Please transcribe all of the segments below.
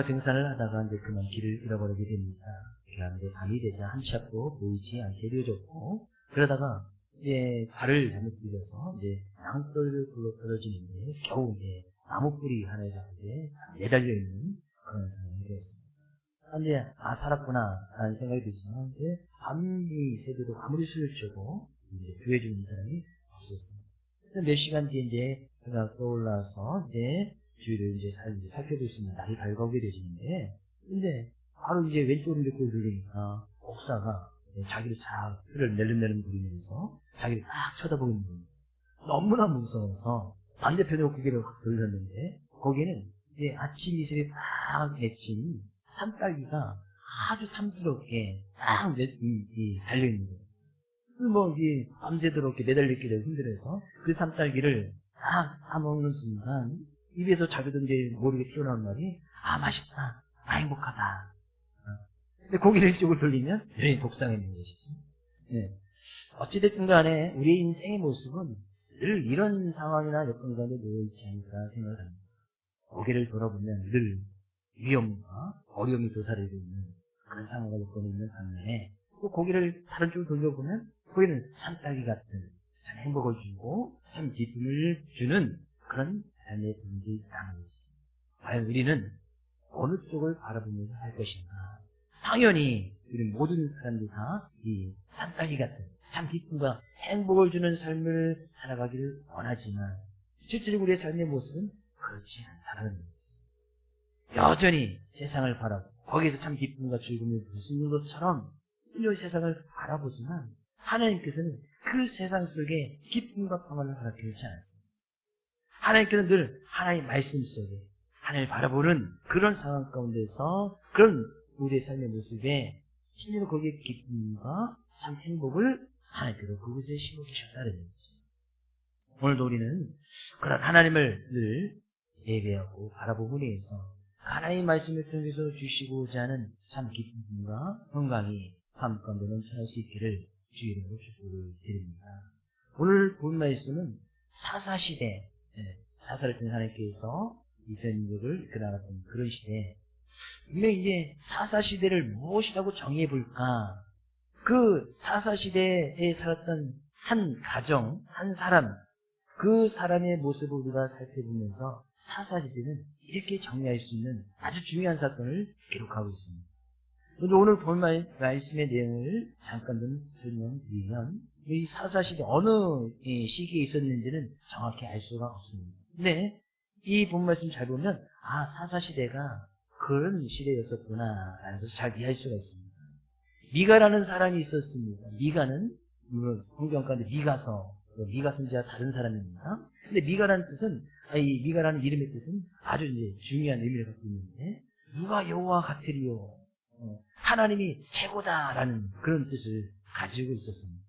등산을 하다가 이제 그만 길을 잃어버리게 됩니다. 그런데 밤이 되자 한 치 앞도 보이지 않게 되어졌고, 그러다가 이제 발을 잘못 들여서 이제 양떨을 굴러 떨어지는데 겨우 이제 나무 뿌리 하나에 잡게 매달려 있는 그런 상황이 되었습니다. 이제 살았구나 라는 생각이 들지만 이제 밤이 새도록 아무리 술을 쳐도 이제 구해주는 사람이 없었습니다. 몇 시간 뒤에 이제 그가 떠올라서 이제 주위를 이제 살펴볼 수 있는 날이 밝아오게 되시는데, 근데 바로 이제 왼쪽으로 이렇게 돌리니까 목사가 자기를 쫙 혀를 낼름낼름 부리면서 자기를 딱 쳐다보고 있는 겁니다. 너무나 무서워서 반대편으로 고개를 확 돌렸는데, 거기에는 이제 아침 이슬이 딱 맺힌 산딸기가 아주 탐스럽게 딱 달려있는 거예요. 뭐, 밤새도록 이렇게 매달리기를 힘들어서 그 산딸기를 딱 따먹는 순간 입에서 자기도 이제 모르게 튀어나온 말이 맛있다, 행복하다. 근데 고개를 이쪽으로 돌리면 여전히 독상에 있는 것이죠. 네. 어찌됐든 간에 우리의 인생의 모습은 늘 이런 상황이나 여건 가운데 놓여있지 않을까 생각을 합니다. 고개를 돌아보면 늘 위험과 어려움이 도사리고 있는 그런 상황과 여건이 있는 반면에, 또 고개를 다른 쪽으로 돌려보면 거기는 산딸기 같은 참 행복을 주고 참 기쁨을 주는 그런 삶의 분들이 있다는 거죠. 과연 우리는 어느 쪽을 바라보면서 살 것인가? 당연히 우리 모든 사람들이 다 이 산딸기 같은 참 기쁨과 행복을 주는 삶을 살아가기를 원하지만, 실제로 우리의 삶의 모습은 그렇지 않다는 거죠. 여전히 세상을 바라보고 거기에서 참 기쁨과 즐거움을 볼 수 있는 것처럼 이 세상을 바라보지만, 하나님께서는 그 세상 속에 기쁨과 평안을 허락해주지 않습니다. 하나님께서는 늘 하나님의 말씀 속에 하나님을 바라보는 그런 상황 가운데서 그런 우리의 삶의 모습에 진짜로 거기에 기쁨과 참 행복을 하나님께서 그곳에 심어주셨다는 거죠. 오늘도 우리는 그런 하나님을 늘 예배하고 바라보고 위해서 하나님의 말씀을 통해서 주시고자 하는 참 기쁨과 건강이 삶 가운데 넘쳐날 수 있기를 주의 이름으로 축복을 드립니다. 오늘 본 말씀은 사사시대, 사사를 통해 하나님께서 이스라엘민족을 이끌어나갔던 그런 시대에, 분명히 이제 사사시대를 무엇이라고 정의해 볼까? 그 사사시대에 살았던 한 가정, 한 사람, 그 사람의 모습을 우리가 살펴보면서 사사시대는 이렇게 정리할 수 있는 아주 중요한 사건을 기록하고 있습니다. 먼저 오늘 본 말씀의 내용을 잠깐 좀 설명드리면, 이 사사시대 어느 시기에 있었는지는 정확히 알 수가 없습니다. 근데 이 본 말씀 잘 보면 사사시대가 그런 시대였었구나 라는 것을 잘 이해할 수가 있습니다. 미가라는 사람이 있었습니다. 미가는 성경 가운데 미가선지와 다른 사람입니다. 근데 미가라는 뜻은, 이 미가라는 이름의 뜻은 아주 이제 중요한 의미를 갖고 있는데, 누가 여호와 같으리요, 하나님이 최고다라는 그런 뜻을 가지고 있었습니다.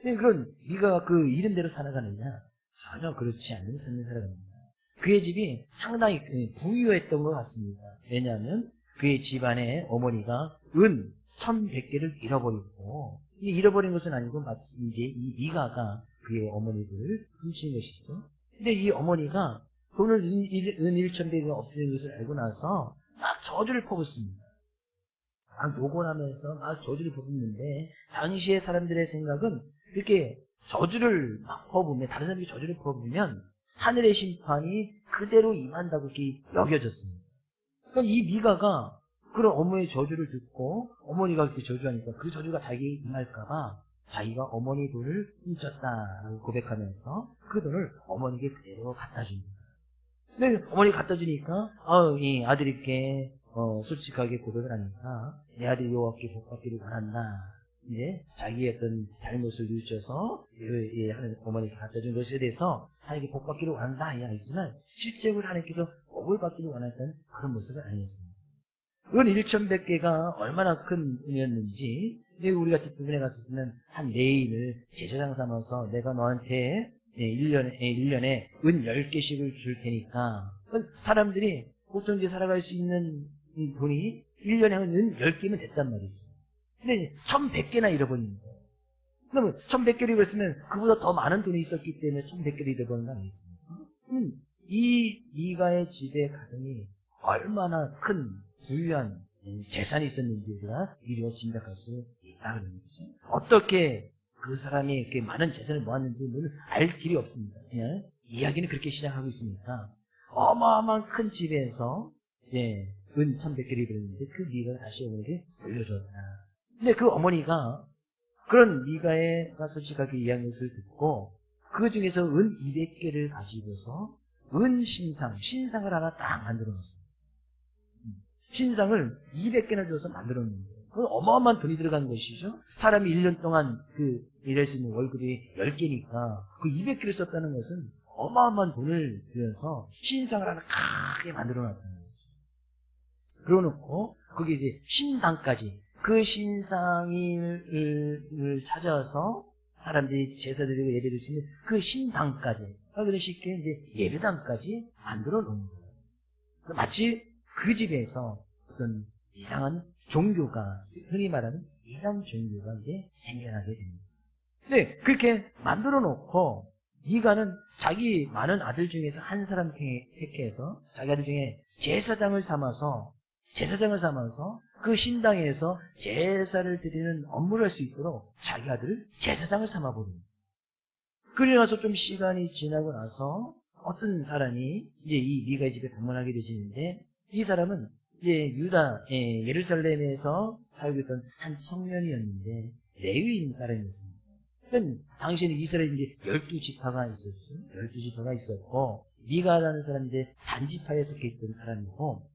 근데 그런 미가가 그 이름대로 살아가느냐? 전혀 그렇지 않는 삶을 살아갑니다. 그의 집이 상당히 부유했던 것 같습니다. 왜냐하면 그의 집안의 어머니가 은 1,100개를 잃어버렸고, 잃어버린 것은 아니고 마치 이제 이 미가가 그의 어머니를 훔친 것이죠. 근데 이 어머니가 돈을 은 1,100개가 없어진 것을 알고 나서 막 저주를 퍼붓습니다. 막 노곤하면서 막 저주를 퍼붓는데, 당시의 사람들의 생각은 이렇게 저주를 막 퍼부으면, 다른 사람들이 저주를 퍼부으면 하늘의 심판이 그대로 임한다고 이렇게 여겨졌습니다. 그러니까 이 미가가 그런 어머니의 저주를 듣고, 어머니가 그렇게 저주하니까 그 저주가 자기에게 임할까봐 자기가 어머니 돈을 훔쳤다라고 고백하면서 그 돈을 어머니에게 그대로 갖다 줍니다. 근데 어머니가 갖다 주니까 이 아들이 이렇게 솔직하게 고백을 하니까, 내 아들이 여호와께 복받기를 원한다. 이제 자기의 어떤 잘못을 뉘우쳐서 어머니가 갖다 준 것에 대해서 하나님께 복받기를 원한다 이야기지만, 실제로 하나님께서 복을 받기를 원했던 그런 모습은 아니었습니다. 은 1,100개가 얼마나 큰 은이었는지, 우리가 뒷부분에 갔을 때는 한 레인을 제사장 삼아서 내가 너한테 1년에 은 10개씩을 줄 테니까, 사람들이 보통 이제 살아갈 수 있는 돈이 1년에 은 10개면 됐단 말이죠. 근데 1,100개나 잃어버린 거예요. 그러면 1,100개를 잃었으면 그보다 더 많은 돈이 있었기 때문에 1,100개를 잃어버린 거 아니겠습니까? 이 미가의 집의 가정이 얼마나 큰 부유한 재산이 있었는지 우리가 미리어 짐작할 수 있다 그러는 거죠. 어떻게 그 사람이 이렇게 많은 재산을 모았는지는 알 길이 없습니다. 그냥 이야기는 그렇게 시작하고 있으니까 어마어마한 큰 집에서 은 1,100개를 들었는데 그 미가가 다시 어머니에게 돌려줬다. 근데 그 어머니가 그런 미가가 솔직하게 이야기를 듣고 그 중에서 은 200개를 가지고서 은 신상을 하나 딱 만들어 놨어요. 신상을 200개나 줘서 만들어 놓은 거예요. 그건 어마어마한 돈이 들어간 것이죠. 사람이 1년 동안 일할 수 있는 월급이 10개니까 그 200개를 썼다는 것은 어마어마한 돈을 들여서 신상을 하나 크게 만들어 놨다는 거죠. 그러고 놓고 거기에 이제 신당까지 그 신상을 찾아서 사람들이 제사 드리고 예배 드릴 수 있는 그 신당까지, 그래서 쉽게 이제 예배당까지 만들어 놓은 거예요. 마치 그 집에서 어떤 이상한 종교가, 흔히 말하는 이단 종교가 이제 생겨나게 됩니다. 네, 그렇게 만들어 놓고 미가는 자기 많은 아들 중에서 한 사람 택해서 자기 아들 중에 제사장을 삼아서 그 신당에서 제사를 드리는 업무를 할 수 있도록 자기 아들을 제사장을 삼아버립니다. 그러고 나서 좀 시간이 지나고 나서 어떤 사람이 이제 이 미가의 집에 방문하게 되시는데, 이 사람은 이제 예루살렘에서 살고 있던 한 청년이었는데 레위인 사람이었습니다. 그러니까 당시에는 이스라엘에 이제 12지파가 있었죠. 12지파가 있었고 미가라는 사람이 이제 단지파에 속해 있던 사람이고,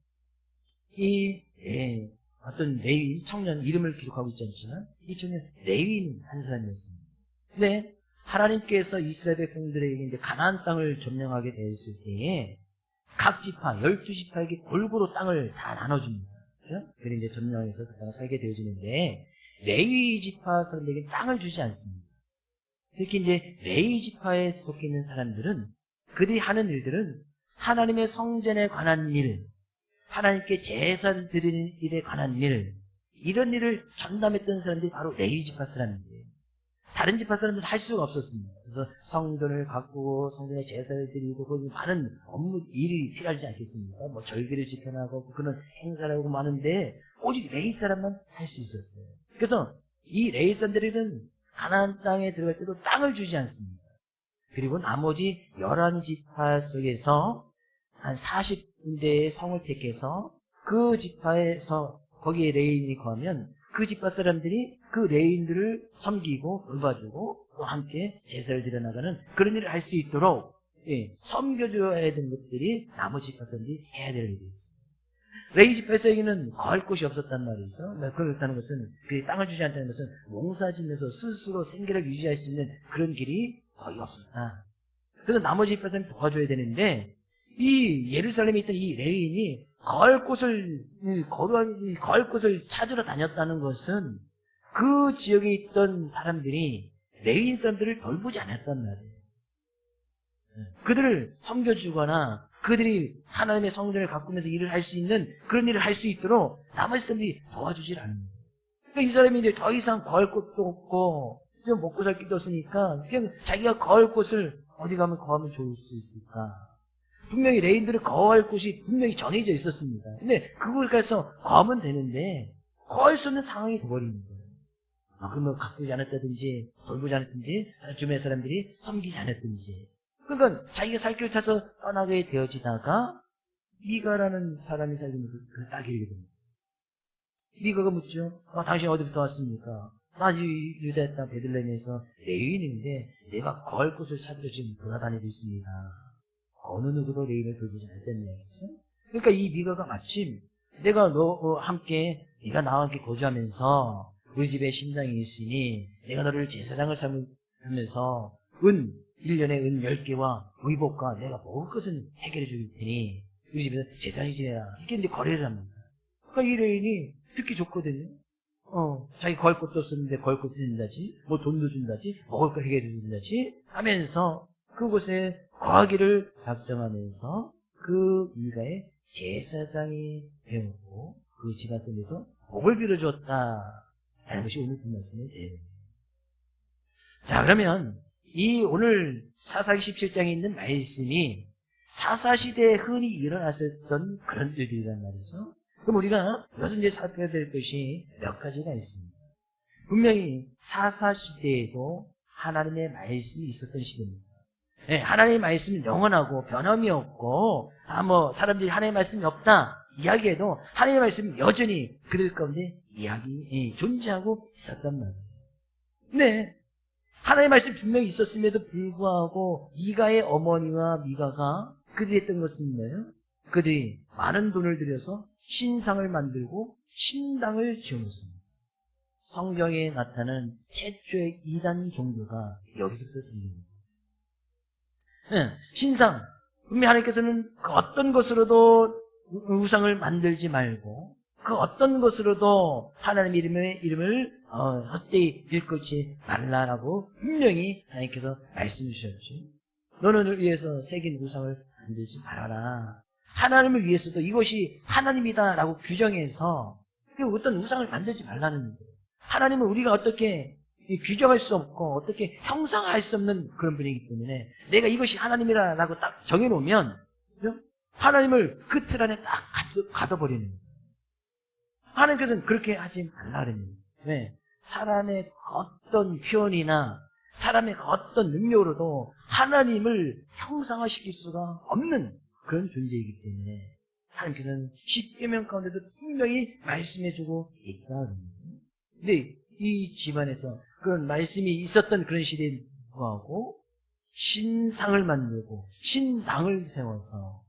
어떤 레위인 청년, 이름을 기록하고 있지 않지만 이 청년 레위인 한 사람이었습니다. 근데 하나님께서 이스라엘 백성들에게 이제 가나안 땅을 점령하게 되었을 때에 각 지파, 12지파에게 골고루 땅을 다 나눠줍니다. 그렇죠? 그래서 이제 점령해서 그 땅을 살게 되어지는데 레위 지파 사람들에게 땅을 주지 않습니다. 특히 이제 레위 지파에 속해 있는 사람들은 그들이 하는 일들은 하나님의 성전에 관한 일, 하나님께 제사를 드리는 일에 관한 일, 이런 일을 전담했던 사람들이 바로 레위 지파 사람들이에요. 다른 지파 사람들은 할 수가 없었습니다. 그래서 성전을 가꾸고 성전에 제사를 드리고 거기 많은 업무 일이 필요하지 않겠습니까? 뭐 절기를 지켜나가고 그런 행사를 하고 많은데 오직 레위 사람만 할 수 있었어요. 그래서 이 레위 사람들은 가나안 땅에 들어갈 때도 땅을 주지 않습니다. 그리고 나머지 11지파 속에서 한 40군데의 성을 택해서 그 지파에서 거기에 레위인이 거하면 그 지파 사람들이 그 레위인들을 섬기고 돌봐주고 또 함께 제사를 드려나가는 그런 일을 할 수 있도록 섬겨줘야 되는 것들이 나머지 지파 사람들이 해야 될 일이 있어요. 레위 지파에서에게는 거할 곳이 없었단 말이죠. 그렇다는 것은 그 땅을 주지 않다는 것은 농사짓면서 스스로 생계를 유지할 수 있는 그런 길이 거의 없었다. 그래서 나머지 지파 사람이 도와줘야 되는데 이 예루살렘에 있던 이 레위인이 거할 곳을 찾으러 다녔다는 것은 그 지역에 있던 사람들이 레위인 사람들을 돌보지 않았단 말이에요. 그들을 섬겨주거나 그들이 하나님의 성전을 가꾸면서 일을 할 수 있는 그런 일을 할 수 있도록 나머지 사람들이 도와주질 않는 거예요. 그러니까 이 사람이 이제 더 이상 거할 곳도 없고 좀 먹고 살 길도 없으니까 그냥 자기가 거할 곳을 어디 가면 거하면 좋을 수 있을까? 분명히 레인들은 거할 곳이 분명히 정해져 있었습니다. 근데 그걸 가서 거하면 되는데 거할 수 없는 상황이 돼버리는 거예요. 그러면 가꾸지 않았다든지 돌보지 않았든지 주변 사람들이 섬기지 않았든지, 그러니까 자기가 살 길을 찾아서 떠나게 되어지다가 미가라는 사람이 살고 있는 그 딸이 이르게 됩니다. 미가가 묻죠. 당신 어디부터 왔습니까? 나 유다 땅 베들레헴에서 레위인인데 내가 거할 곳을 찾으러 지금 돌아다니고 있습니다. 어느 누구도 레위인을 돌보지 않았다는 얘기죠. 그러니까 이 미가가 마침 내가 네가 나와 함께 거주하면서 우리 집에 신당이 있으니 내가 너를 제사장을 삼으면서 1년에 은 10개와 의복과 내가 먹을 것은 해결해 줄 테니 우리 집에서 제사를 지내라. 이렇게 이제 거래를 합니다. 그러니까 이 레위인이 듣기 좋거든요. 자기 거할 것도 없었는데 거할 것도 준다지, 뭐 돈도 준다지, 먹을 거 해결해 준다지 하면서 그곳에 거하기를 작정하면서 그 미가의 제사장이 되었고 그 집안 속에서 복을 빌어주었다 하는 것이 오늘 본 말씀의 내용입니다. 자, 그러면 이 오늘 사사기 17장에 있는 말씀이 사사시대에 흔히 일어났었던 그런 일들이란 말이죠. 그럼 우리가 여기서 이제 살펴야 될 것이 몇 가지가 있습니다. 분명히 사사시대에도 하나님의 말씀이 있었던 시대입니다. 네, 하나님의 말씀은 영원하고 변함이 없고 사람들이 하나님의 말씀이 없다 이야기해도 하나님의 말씀은 여전히 그들 가운데 존재하고 있었단 말이에요. 네, 하나님의 말씀이 분명히 있었음에도 불구하고 이가의 어머니와 미가가 그들이 했던 것은 뭐예요? 그들이 많은 돈을 들여서 신상을 만들고 신당을 지어놓습니다. 성경에 나타나는 최초의 이단 종교가 여기서부터 생깁니다. 신상, 분명히 하나님께서는 그 어떤 것으로도 우상을 만들지 말고 그 어떤 것으로도 하나님 이름을 헛되이 일컫지 말라라고 분명히 하나님께서 말씀해 주셨죠. 너는 위해서 새긴 우상을 만들지 말아라. 하나님을 위해서도 이것이 하나님이다라고 규정해서 어떤 우상을 만들지 말라는 거예요. 하나님은 우리가 어떻게 규정할 수 없고 어떻게 형상화할 수 없는 그런 분이기 때문에 내가 이것이 하나님이라고 딱 정해놓으면 하나님을 그 틀 안에 딱 가둬버리는 거예요. 하나님께서는 그렇게 하지 말라 그랬는데 왜? 사람의 어떤 표현이나 사람의 어떤 능력으로도 하나님을 형상화시킬 수가 없는 그런 존재이기 때문에 하나님께서는 십계명 가운데도 분명히 말씀해주고 있다 그럽니다. 근데 이 집안에서 그런 말씀이 있었던 그런 시대에 불구하고 신상을 만들고 신당을 세워서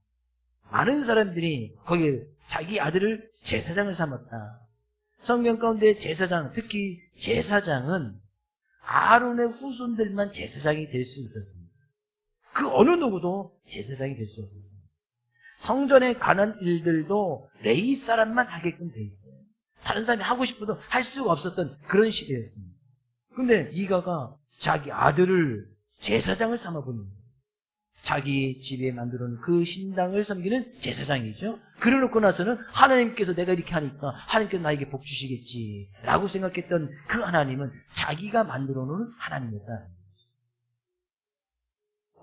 많은 사람들이 거기에 자기 아들을 제사장을 삼았다. 성경 가운데 제사장, 특히 제사장은 아론의 후손들만 제사장이 될 수 있었습니다. 그 어느 누구도 제사장이 될 수 없었습니다. 성전에 관한 일들도 레위 사람만 하게끔 돼 있어요. 다른 사람이 하고 싶어도 할 수가 없었던 그런 시대였습니다. 그런데 이가가 자기 아들을 제사장을 삼아보는 거예요. 자기 집에 만들어 놓은 그 신당을 섬기는 제사장이죠. 그래놓고 나서는 하나님께서 내가 이렇게 하니까 하나님께서 나에게 복 주시겠지 라고 생각했던 그 하나님은 자기가 만들어 놓은 하나님이었다.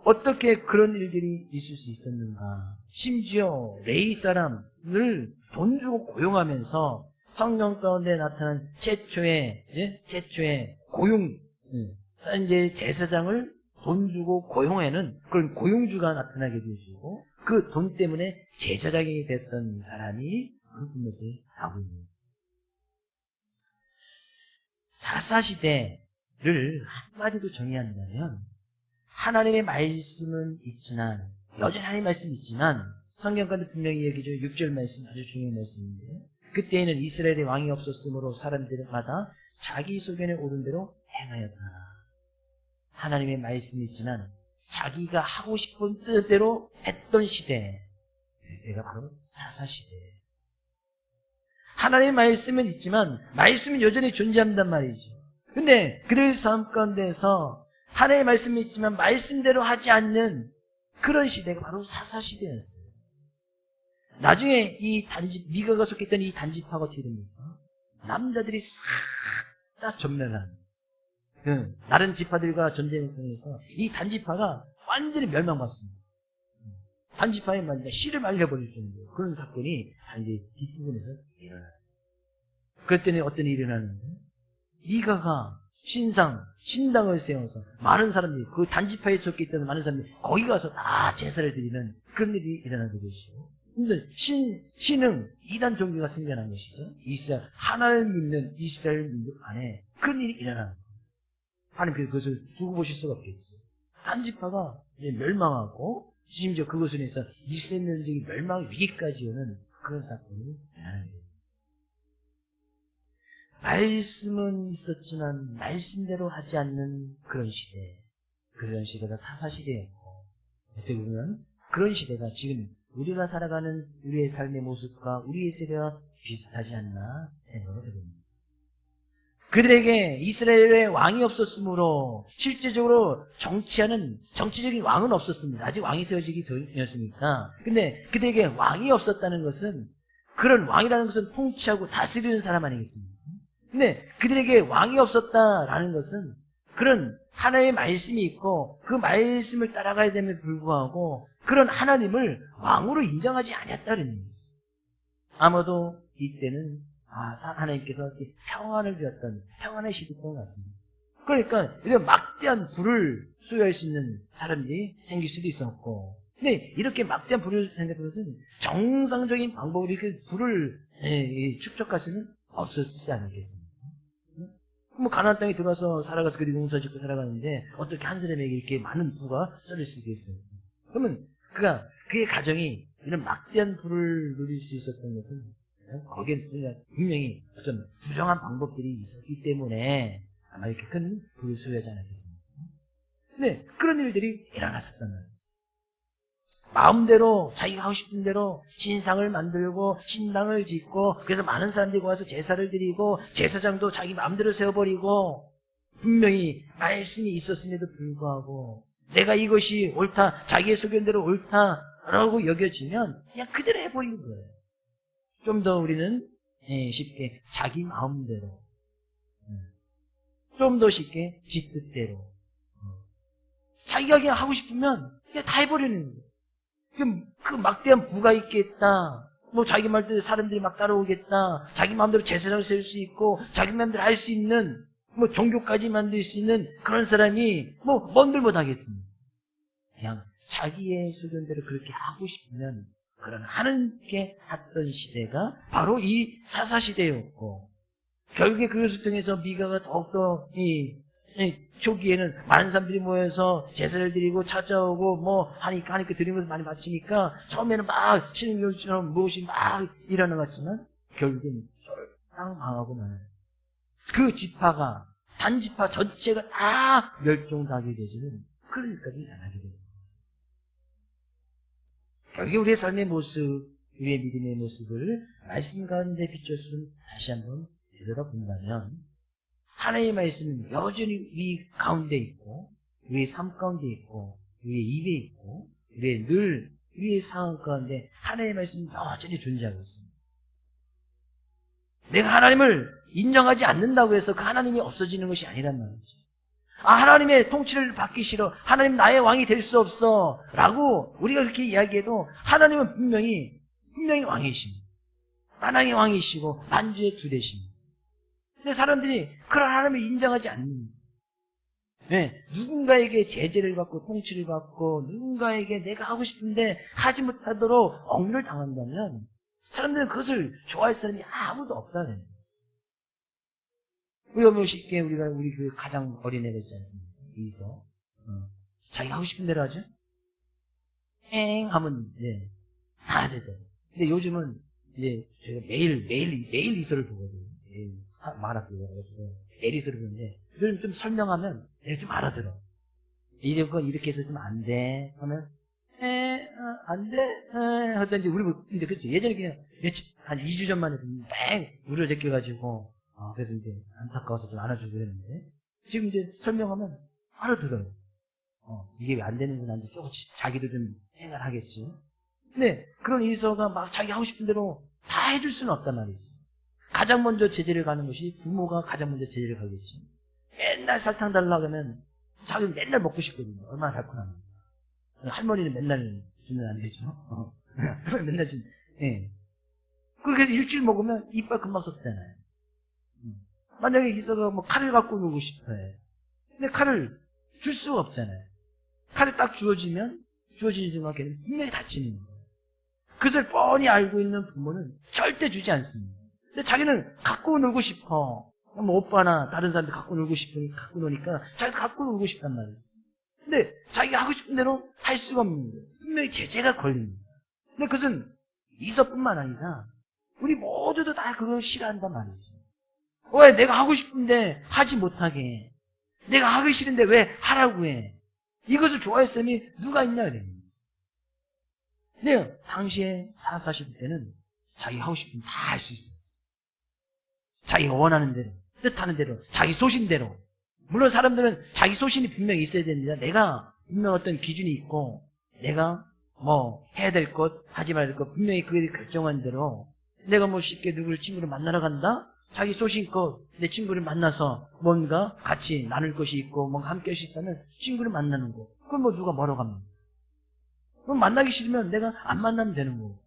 어떻게 그런 일들이 있을 수 있었는가? 심지어 레위 사람을 돈 주고 고용하면서 성경 가운데 나타난 최초의 고용, 이제 제사장을 돈 주고 고용하는 그런 고용주가 나타나게 되시고 그 돈 때문에 제사장이 됐던 사람이 그런 것을 하고 있는 거예요. 사사시대를 한마디로 정의한다면 하나님의 말씀은 있지만 여전히 하나님의 말씀이 있지만 성경 가운데 분명히 얘기죠. 6절 말씀 아주 중요한 말씀인데 그때에는 이스라엘의 왕이 없었으므로 사람들마다 자기 소견에 오른 대로 행하였다. 하나님의 말씀이 있지만 자기가 하고 싶은 뜻대로 했던 시대, 내가 바로 사사시대. 하나님의 말씀은 있지만 말씀은 여전히 존재한단 말이죠. 근데 그들 삶 가운데서 하나님의 말씀이 있지만 말씀대로 하지 않는 그런 시대가 바로 사사시대였어요. 나중에 이 미가가 속했던 이 단지파가 어떻게 됩니까? 남자들이 싹 다 전멸한 다른 지파들과 전쟁을 통해서 이 단지파가 완전히 멸망받습니다. 단지파에 만약 씨를 말려버릴 정도 그런 사건이 단지 뒷부분에서 일어나요. 그랬더니 어떤 일이 일어나는데 미가가 신당을 세워서 많은 사람들이 그 단지파에 속해 있던 많은 사람들이 거기 가서 다 제사를 드리는 그런 일이 일어나게 되시고 근데 신흥 이단 종교가 생겨난 것이죠. 이스라엘 하나를 믿는 이스라엘 민족 안에 그런 일이 일어나는 거예요. 하나님께서 그것을 두고 보실 수가 없겠죠. 단지파가 멸망하고 심지어 그것을 해서 이스라엘 민족이 멸망 위기까지 오는 그런 사건이 일어나게 됩니다. 말씀은 있었지만 말씀대로 하지 않는 그런 시대, 그런 시대가 사사시대였고 어떻게 보면 그런 시대가 지금 우리가 살아가는 우리의 삶의 모습과 우리의 세대와 비슷하지 않나 생각을 해봅니다. 그들에게 이스라엘의 왕이 없었으므로 실제적으로 정치적인 왕은 없었습니다. 아직 왕이 세워지기 전이었으니까. 근데 그들에게 왕이 없었다는 것은 그런 왕이라는 것은 통치하고 다스리는 사람 아니겠습니까? 근데 그들에게 왕이 없었다라는 것은 그런 하나님의 말씀이 있고 그 말씀을 따라가야 됨에 불구하고 그런 하나님을 왕으로 인정하지 않았다는 얘기죠. 아마도 이때는 하나님께서 평안을 주었던 평안의 시대인 것 같습니다. 그러니까 이런 막대한 불을 수여할 수 있는 사람들이 생길 수도 있었고, 근데 이렇게 막대한 불을 생겼던 것은 정상적인 방법으로 이렇게 불을 축적할 수는 없었지 않겠습니까? 뭐 가나안 땅에 들어와서 살아가서 그리 농사 짓고 살아가는데 어떻게 한 사람에게 이렇게 많은 부가 쏠릴 수 있겠어요? 그러면 그의 가정이 이런 막대한 불을 누릴 수 있었던 것은 거기에 분명히 어떤 부정한 방법들이 있었기 때문에 아마 이렇게 큰 불을 소유하지 않았겠습니까? 근데 그런 일들이 일어났었단 말이에요. 마음대로 자기가 하고 싶은 대로 신상을 만들고 신당을 짓고, 그래서 많은 사람들이 와서 제사를 드리고 제사장도 자기 마음대로 세워버리고, 분명히 말씀이 있었음에도 불구하고 내가 이것이 옳다, 자기의 소견대로 옳다라고 여겨지면 그냥 그대로 해버리는 거예요. 좀 더 우리는 쉽게 자기 마음대로, 좀 더 쉽게 지 뜻대로, 자기가 그냥 하고 싶으면 그냥 다 해버리는 거예요. 그 막대한 부가 있겠다, 뭐 자기 말대로 사람들이 막 따라오겠다, 자기 마음대로 제사장을 세울 수 있고 자기 마음대로 할 수 있는, 뭐 종교까지 만들 수 있는 그런 사람이 뭐 뭔들 못하겠습니다. 그냥 자기의 수준대로 그렇게 하고 싶으면 그런 하나님께 했던 시대가 바로 이 사사시대였고, 결국에 그것을 통해서 미가가 더욱더 초기에는 많은 사람들이 모여서 제사를 드리고 찾아오고 뭐 하니까 드리는 것을 많이 바치니까 처음에는 막 신흥교처럼 무엇이 막 일어나갔지만 결국에는 쫄딱 망하고 나는 그 지파가, 단지파 전체가 다 멸종하게 되지는 그럴 일까지 안 하게 됩니다. 결국에 우리의 삶의 모습, 우리의 믿음의 모습을 말씀 가운데 비춰서 다시 한번 되돌아본다면 하나님의 말씀은 여전히 우리 가운데 있고, 우리의 삶 가운데 있고, 우리의 입에 있고, 우리의 상황 가운데 하나님의 말씀은 여전히 존재하고 있습니다. 내가 하나님을 인정하지 않는다고 해서 그 하나님이 없어지는 것이 아니란 말이죠. 하나님의 통치를 받기 싫어, 하나님 나의 왕이 될 수 없어 라고 우리가 그렇게 이야기해도 하나님은 분명히 왕이십니다. 만왕의 왕이시고 만주의 주 되십니다. 근데 사람들이 그런 하나님을 인정하지 않는, 누군가에게 제재를 받고 통치를 받고 누군가에게 내가 하고 싶은데 하지 못하도록 억류를 당한다면 사람들은 그것을 좋아할 사람이 아무도 없다는 거예요. 우리가 쉽게 우리 교회 가장 어린애가 있지 않습니까? 이서 자기가 하고 싶은 대로 하죠. 엥 하면 다 하죠. 근데 요즘은 제가 매일 이서를 보거든요. 만화교가지고 매일 이서를 보는데 그걸 좀 설명하면 내가 좀 알아들어. 이렇게 해서 좀 안 돼 하면 안 돼 하던지, 우리 이제 그렇죠. 예전에 그냥 한 2주 전만 해도 뺑 우려 제껴가지고 그래서 이제 안타까워서 좀 안아주고 그랬는데, 지금 이제 설명하면 알아들어요. 이게 왜 안 되는구나, 이제 조금씩 자기도 좀 생각하겠지. 근데 그런 이서가 막 자기 하고 싶은 대로 다 해줄 수는 없단 말이지. 가장 먼저 제재를 가는 것이 부모가 가장 먼저 제재를 가겠지. 맨날 설탕 달라고 하면 자기는 맨날 먹고 싶거든요. 얼마나 달콤합니까. 할머니는 맨날 주면 안 되죠. 맨날 주면, 그래서 일주일 먹으면 이빨 금방 썩잖아요. 만약에 이서가 뭐 칼을 갖고 놀고 싶어요. 근데 칼을 줄 수가 없잖아요. 칼이 딱 주어지는 순간 걔는 분명히 다치는 거예요. 그것을 뻔히 알고 있는 부모는 절대 주지 않습니다. 근데 자기는 갖고 놀고 싶어. 뭐 오빠나 다른 사람들 갖고 놀고 싶으니 갖고 노니까 자기도 갖고 놀고 싶단 말이에요. 근데 자기가 하고 싶은 대로 할 수가 없는 거예요. 분명히 제재가 걸립니다. 근데 그것은 이서뿐만 아니라 우리 모두도 다 그걸 싫어한단 말이죠. 왜 내가 하고 싶은데 하지 못하게 해. 내가 하기 싫은데 왜 하라고 해. 이것을 좋아할 사람이 누가 있냐 그랬는데. 근데 당시에 사사시대 때는 자기 하고 싶은 다 할 수 있었어요. 자기가 원하는 대로, 뜻하는 대로, 자기 소신대로. 물론 사람들은 자기 소신이 분명히 있어야 됩니다. 내가 분명 어떤 기준이 있고 내가 뭐 해야 될 것, 하지 말을 것 분명히 그게 결정한 대로, 내가 뭐 쉽게 누구를 친구를 만나러 간다? 자기 소신껏 내 친구를 만나서 뭔가 같이 나눌 것이 있고 뭔가 함께 할 수 있다면 친구를 만나는 거. 그건 뭐 누가 뭐라고 합니까? 그럼 만나기 싫으면 내가 안 만나면 되는 거고.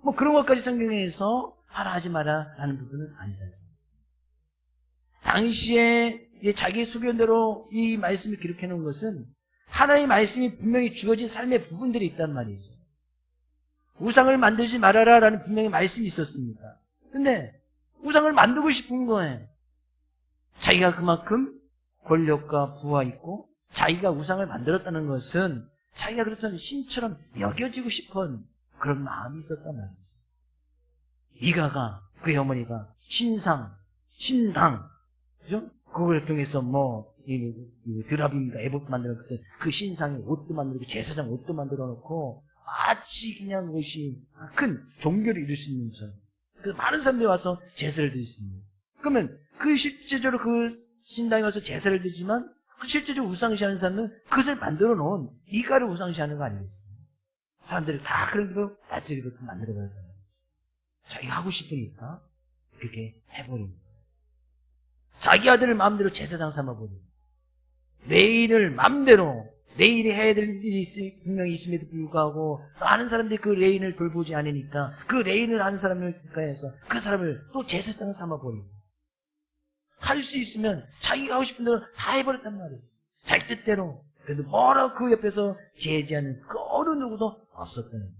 뭐 그런 것까지 성경에서 하라 하지 마라 라는 부분은 아니지 않습니까? 당시에 자기 소견대로 이 말씀을 기록해 놓은 것은 하나님의 말씀이 분명히 주어진 삶의 부분들이 있단 말이죠. 우상을 만들지 말아라 라는 분명히 말씀이 있었습니다. 근데 우상을 만들고 싶은 거예요. 자기가 그만큼 권력과 부가 있고 자기가 우상을 만들었다는 것은 자기가 그렇다면 신처럼 여겨지고 싶은 그런 마음이 있었단 말이죠. 미가가 그의 어머니가 신상, 신당, 그죠? 그걸 통해서 드라빔인가 에봇 만들어 그 신상에 옷도 만들고 제사장 옷도 만들어 놓고 마치 그냥 그것이 큰 종교를 이룰 수 있는 전. 그 많은 사람들이 와서 제사를 드릴 수 있는. 그러면 그 실제적으로 그 신당에 와서 제사를 드리지만 그 실제적으로 우상시하는 사람은 그것을 만들어 놓은 미가를 우상시하는 거 아니겠어요? 사람들이 다 그런 대로 나중에 그렇게 만들어 가야 돼요. 자기가 하고 싶으니까 그렇게 해버린 거예요. 자기 아들을 마음대로 제사장 삼아버리고 레인을 마음대로 레인이 해야 될 일이 분명히 있음에도 불구하고 많은 사람들이 그 레인을 돌보지 않으니까 그 레인을 하는 사람을 국가에서 그 사람을 또 제사장 삼아버리고 할 수 있으면 자기가 하고 싶은 대로 다 해버렸단 말이에요. 자기 뜻대로. 그래도 뭐라고 그 옆에서 제지하는 그 어느 누구도 없었다는 거예요.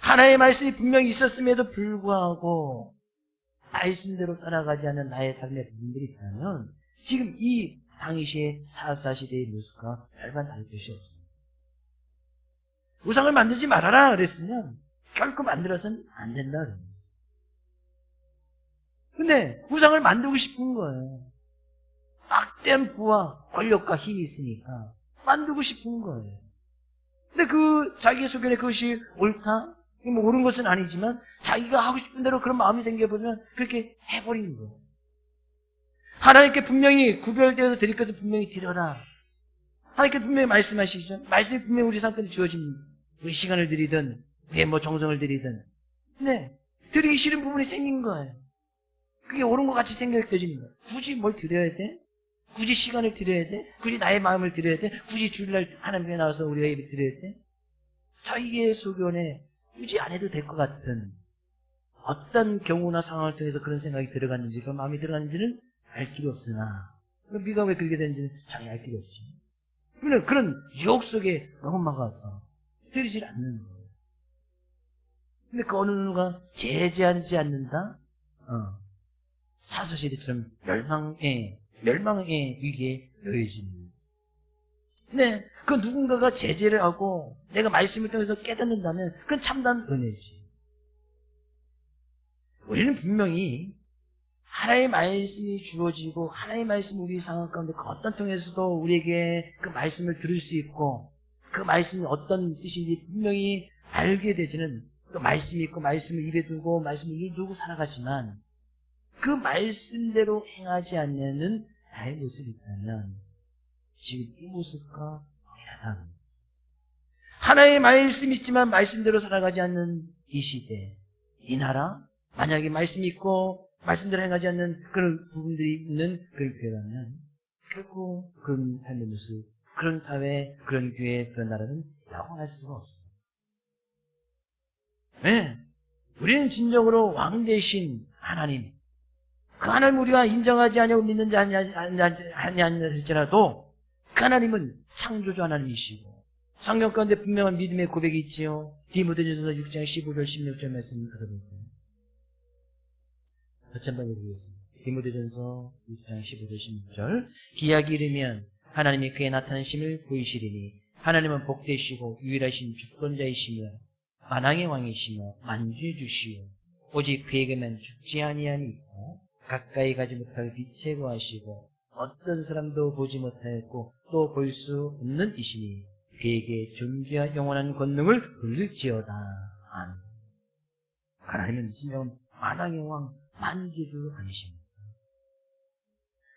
하나님의 말씀이 분명히 있었음에도 불구하고 말씀대로 따라가지 않는 나의 삶의 부분들이 있다면 지금 이 당시의 사사시대의 모습과 별반 다를 것이 없습니다. 우상을 만들지 말아라 그랬으면 결코 만들어서는 안 된다 그럽니다. 근데 우상을 만들고 싶은 거예요. 막대한 부와 권력과 힘이 있으니까 만들고 싶은 거예요. 근데 그 자기의 소견에 그것이 옳다? 옳은 것은 아니지만 자기가 하고 싶은 대로 그런 마음이 생겨보면 그렇게 해버리는 거예요. 하나님께 분명히 구별되어서 드릴 것을 분명히 드려라. 하나님께 분명히 말씀하시죠. 말씀이 분명히 우리 삶 가운데 주어진 우리 시간을 드리든 우리의 정성을 드리든 네, 드리기 싫은 부분이 생긴 거예요. 그게 옳은 것 같이 생각되지는 거예요. 굳이 뭘 드려야 돼? 굳이 시간을 드려야 돼? 굳이 나의 마음을 드려야 돼? 굳이 주일날 하나님께 나와서 우리가 예배 드려야 돼? 자기의 소견에 굳이 안 해도 될 것 같은 어떤 경우나 상황을 통해서 그런 생각이 들어갔는지 그런 마음이 들어갔는지는 알 길이 없으나 미가 왜 그렇게 되는지는 자기 알 길이 없지. 그런 유혹 속에 너무 막아서 드리질 않는 거예요. 근데 그 어느 누가 제재하지 않는다? 사사시대처럼 멸망의 위기에 놓여지는. 근데 그 누군가가 제재를 하고 내가 말씀을 통해서 깨닫는다면 그건 참다운 은혜지. 우리는 분명히 하나님의 말씀이 주어지고 하나님의 말씀이 우리 상황 가운데 그 어떤 통해서도 우리에게 그 말씀을 들을 수 있고 그 말씀이 어떤 뜻인지 분명히 알게 되지는 또 말씀이 있고 말씀을 입에 두고 말씀을 입에 두고 살아가지만 그 말씀대로 행하지 않는 나의 모습이 있다면 지금 이 모습과 동일하다. 하나님의 말씀이 있지만 말씀대로 살아가지 않는 이 시대, 이 나라, 만약에 말씀이 있고 말씀대로 행하지 않는 그런 부분들이 있는 그런 교회라면 결코 그런 삶의 모습, 그런 사회, 그런 교회, 그런 나라는 영원할 수가 없습니다. 네, 우리는 진정으로 왕 되신 하나님, 그 하나님 우리가 인정하지 않냐고 믿는지 아니할지라도 그 하나님은 창조주 하나님이시고 성경 가운데 분명한 믿음의 고백이 있지요. 디모데전서 6장 15절 16절 말씀 가서 볼까요? 같이 한번 읽어보겠습니다. 디모데전서 6장 15절 16절 기약이 이르면 하나님이 그의 나타나심을 보이시리니 하나님은 복되시고 유일하신 주권자이시며 만왕의 왕이시며 만주의 주시오 오직 그에게만 죽지 아니함이 있고 가까이 가지 못할 빛에 거하시고 어떤 사람도 보지 못하였고 또 볼 수 없는 이시니 그에게 존귀와 영원한 권능을 돌릴지어다. 아멘. 하나님은 진정 만왕의 왕 만주주 아니십니까?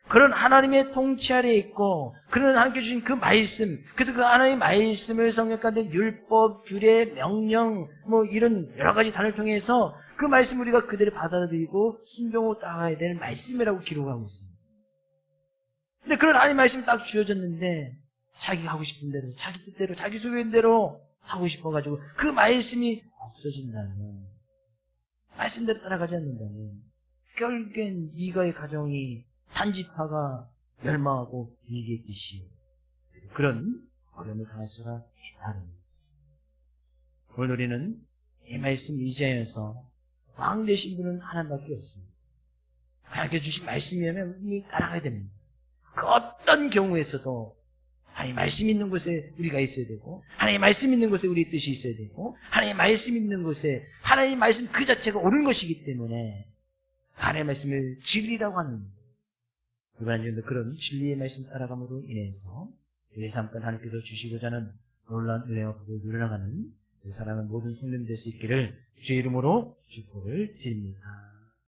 그런 하나님의 통치 아래에 있고 그런 하나님께 주신 그 말씀, 그래서 그 하나님의 말씀을 성경 가운데 율법, 규례, 명령 이런 여러 가지 단어를 통해서 그 말씀 우리가 그대로 받아들이고 순종하고 따라가야 되는 말씀이라고 기록하고 있습니다. 근데 그런 하나님의 말씀이 딱 주어졌는데 자기가 하고 싶은 대로, 자기 뜻대로, 자기 소견대로 하고 싶어가지고 그 말씀이 없어진다면 말씀대로 따라가지 않는다면 결국엔 이가의 가정이 단지파가 멸망하고 위기의 뜻이 그런 어려움을 당할 수가 있다는 거예요. 오늘 우리는 이 말씀 이자야에서 왕 되신 분은 하나님밖에 없습니다. 하나님께 주신 말씀이라면 우리 따라가야 됩니다. 그 어떤 경우에서도 하나님 말씀 있는 곳에 우리가 있어야 되고, 하나님 말씀 있는 곳에 우리의 뜻이 있어야 되고, 하나님 말씀 있는 곳에 하나님 말씀 그 자체가 옳은 것이기 때문에 하나님의 말씀을 진리라고 하는 겁니다. 이번에는 그런 진리의 말씀 따라감으로 인해서 우리의 삶까지 하나님께서 주시고자 하는 놀라운 은혜와 복을 누려나가는 사랑하는 모든 성도님 될 수 있기를 주의 이름으로 축복을 드립니다.